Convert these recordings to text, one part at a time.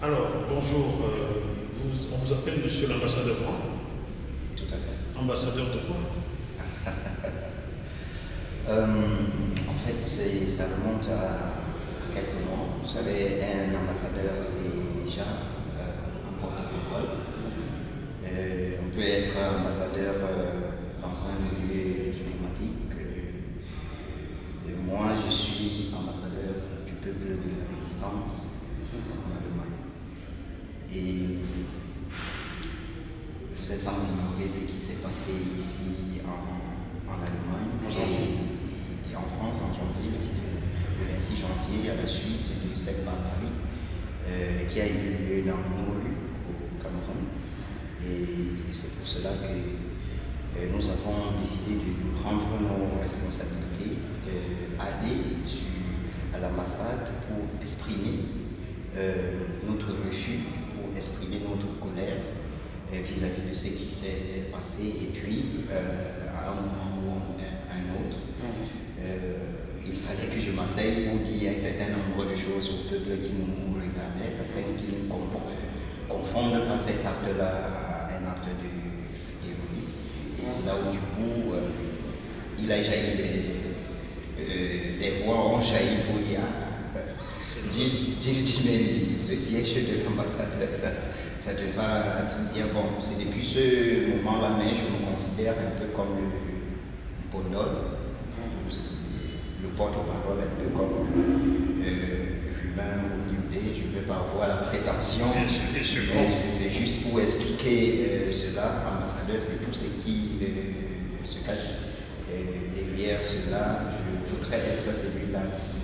Alors, bonjour, on vous appelle monsieur l'ambassadeur quoi? Tout à fait. Ambassadeur de quoi? En fait, ça remonte à quelques mois. Vous savez, un ambassadeur, c'est déjà un porte-parole. On peut être ambassadeur dans un milieu diplomatique. Moi, je suis ambassadeur du peuple de la résistance en Allemagne. Et vous êtes sans ignorer ce qui s'est passé ici en Allemagne et en France en janvier, le 26 janvier, à la suite de cette barbarie qui a eu lieu dans nos rues au Cameroun. Et c'est pour cela que nous avons décidé de prendre nos responsabilités, aller à l'ambassade pour exprimer notre refus, pour exprimer notre colère vis-à-vis de ce qui s'est passé. Et puis, à un moment ou à un autre, il fallait que je m'asseye pour dire un certain nombre de choses au peuple qui nous regardait, afin qu'il ne confonde pas cet acte-là à un acte de terrorisme. Et c'est là où, du coup, il a jailli des voix ont jailli pour dire ce siège de l'ambassadeur, ça te va tout bien. Bon, c'est depuis ce moment-là, mais je me considère un peu comme le pôle, le porte-parole, un peu comme Ruben ou Newday. Je ne vais pas avoir la prétention, c'est juste pour expliquer cela. Ambassadeur, c'est tout ce qui se cache derrière cela. Je voudrais être celui-là qui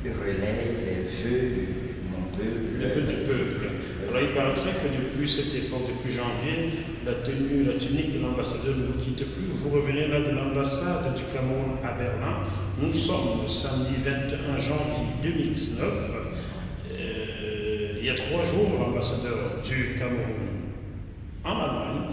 relaie les vœux de mon peuple. Les vœux du peuple. Alors il paraîtrait que depuis cette époque, depuis janvier, la tunique de l'ambassadeur ne vous quitte plus. Vous revenez là de l'ambassade du Cameroun à Berlin. Nous sommes le samedi 21 janvier 2019. Il y a 3 jours, l'ambassadeur du Cameroun en Allemagne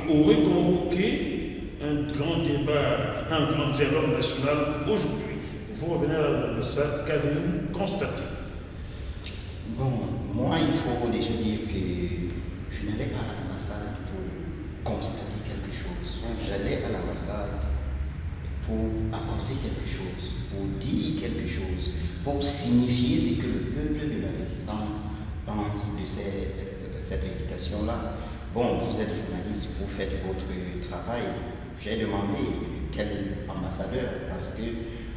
aurait convoqué un grand débat, un grand dialogue national aujourd'hui. Vous revenez à l'ambassade, qu'avez-vous constaté? Bon, moi, il faut déjà dire que je n'allais pas à l'ambassade pour constater quelque chose. J'allais à l'ambassade pour apporter quelque chose, pour dire quelque chose, pour signifier ce que le peuple de la résistance pense de cette invitation-là. Bon, vous êtes journaliste, vous faites votre travail. J'ai demandé quel ambassadeur, parce que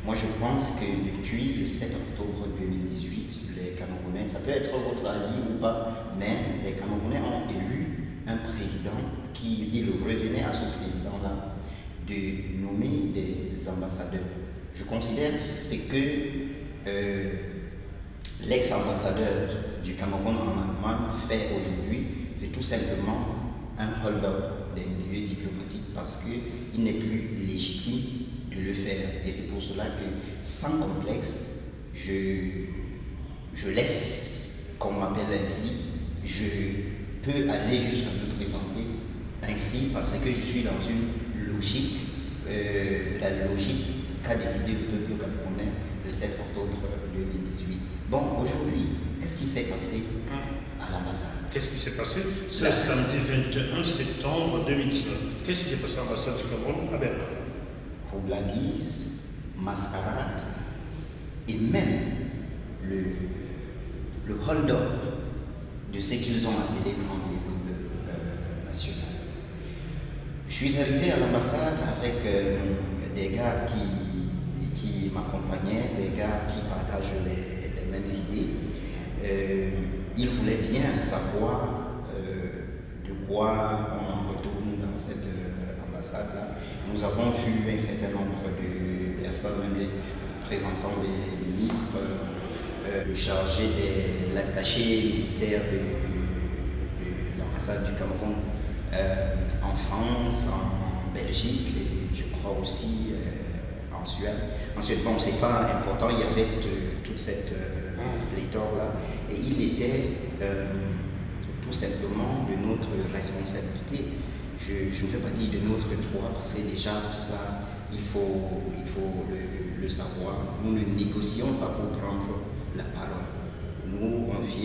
moi je pense que depuis le 7 octobre 2018, les Camerounais, ça peut être votre avis ou pas, mais les Camerounais ont élu un président qui, il revenait à ce président-là de nommer des ambassadeurs. Je considère ce que l'ex-ambassadeur du Cameroun en Allemagne fait aujourd'hui, c'est tout simplement un hold-up des milieux diplomatiques parce qu'il n'est plus légitime de le faire. Et c'est pour cela que, sans complexe, je laisse qu'on m'appelle ainsi. Je peux aller jusqu'à me présenter ainsi parce que je suis dans une logique, la logique qu'a décidé le peuple camerounais le 7 octobre 2018. Bon, aujourd'hui, qu'est-ce qui s'est passé à l'ambassade? Qu'est-ce qui s'est passé ce samedi 21 septembre 2019? Qu'est-ce qui s'est passé à l'ambassade du Cameroun à Berlin? Roubladise, mascarade et même le hold-up de ce qu'ils ont appelé grand déroulé national. Je suis arrivé à l'ambassade avec des gars qui m'accompagnaient, des gars qui partagent les mêmes idées. Ils voulaient bien savoir de quoi on retourne dans cette ambassade-là. Nous avons vu un certain nombre de personnes, même les représentants des ministres, le chargé de l'attaché militaire de l'ambassade du Cameroun en France, en Belgique et je crois aussi en Suède. Ensuite, bon, c'est pas important, il y avait toute cette pléthore-là et il était tout simplement de notre responsabilité. Je ne vais pas dire de notre droit parce que déjà ça, il faut le savoir. Nous ne négocions pas pour prendre la parole.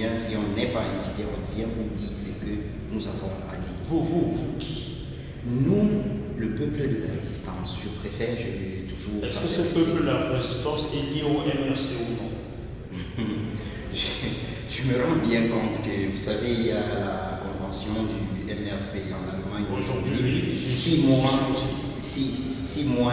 manière, si on n'est pas invité, on vient pour dire ce que nous avons à dire. Vous qui? Nous, le peuple de la résistance, je préfère, je l'ai toujours... Est-ce que ce peuple de la résistance est lié au MRC ou non? Je me rends bien compte que, vous savez, il y a la convention du MRC en Allemagne. Aujourd'hui, 6 mois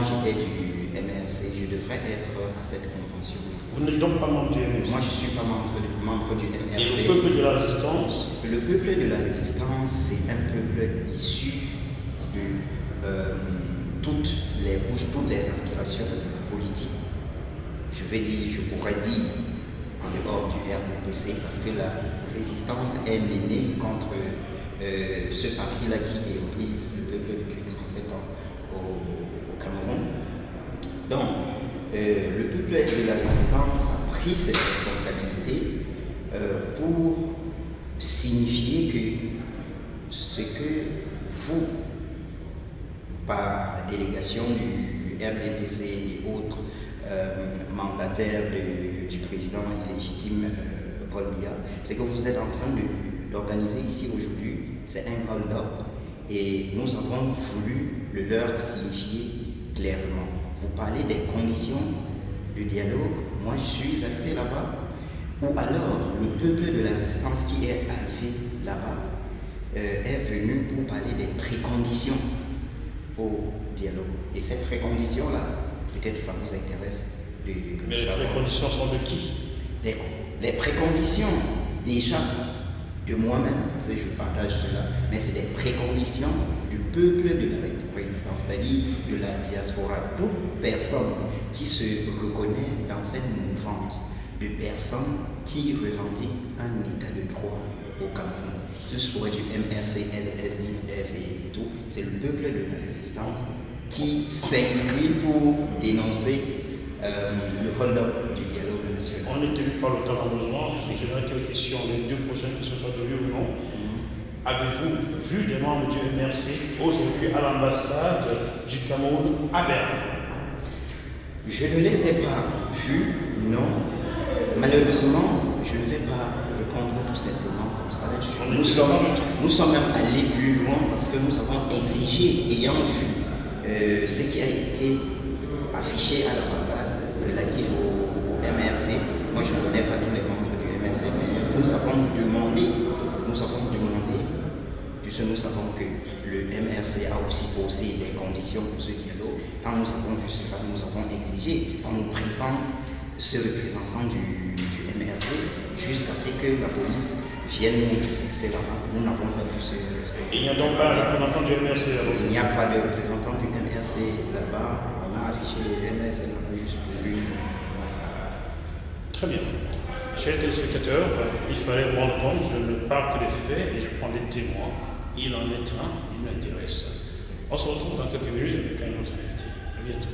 j'étais du MRC, je devrais être à cette convention. Vous n'êtes donc pas membre du MRC? Moi, je ne suis pas membre du MRC. Et le peuple de la résistance? Le peuple de la résistance, c'est un peuple issu de toutes les couches, toutes les aspirations politiques. Je pourrais dire, en dehors du RDPC, parce que la résistance est menée contre ce parti-là qui éolise le peuple depuis 35 ans au Cameroun. Donc, le peuple de la résistance a pris cette responsabilité pour signifier que ce que vous, par délégation du RDPC et autres mandataires du président illégitime Paul Biya, c'est que vous êtes en train d'organiser ici aujourd'hui, c'est un hold-up et nous avons voulu le leur signifier clairement. Vous parlez des conditions du dialogue, moi je suis arrivé là-bas, ou alors le peuple de la résistance qui est arrivé là-bas est venu pour parler des préconditions au dialogue. Et ces préconditions-là, peut-être ça vous intéresse de Mais savoir. les préconditions sont de qui? Les préconditions, déjà, de moi-même, parce que je partage cela, mais c'est des préconditions du peuple de la résistance, c'est-à-dire de la diaspora. Toute personne qui se reconnaît dans cette mouvance de personnes qui revendiquent un état de droit au Cameroun, ce soit du MRC, LSDF et tout, c'est le peuple de la résistance qui s'inscrit pour dénoncer le hold-up du dialogue national. On est tenu par le temps en besoin. J'aurais quelques questions, les 2 prochaines questions soient de oui ou non. Avez-vous vu des membres du MRC aujourd'hui à l'ambassade du Cameroun à Berne? Je ne les ai pas vus, non. Malheureusement, je ne vais pas répondre tout simplement comme ça. Nous sommes même allés plus loin parce que nous avons exigé, ayant vu ce qui a été affiché à l'ambassade relatif au MRC. Moi, je ne connais pas tous les membres du MRC, mais nous avons demandé, puisque nous savons que le MRC a aussi posé des conditions pour ce dialogue. Quand nous avons vu cela, nous avons exigé qu'on nous présente ce représentant du MRC jusqu'à ce que la police vienne nous disperser là-bas. Nous n'avons pas vu ce. Il n'y a donc pas de représentant du MRC là-bas? Il n'y a pas de représentant du MRC là-bas. On a affiché le MRC là-bas juste pour une mascarade. Très bien. Chers téléspectateurs, il fallait vous rendre compte, je ne parle que des faits et je prends des témoins. Il en est un, il m'intéresse. On se retrouve dans quelques minutes avec un autre invité. À bientôt.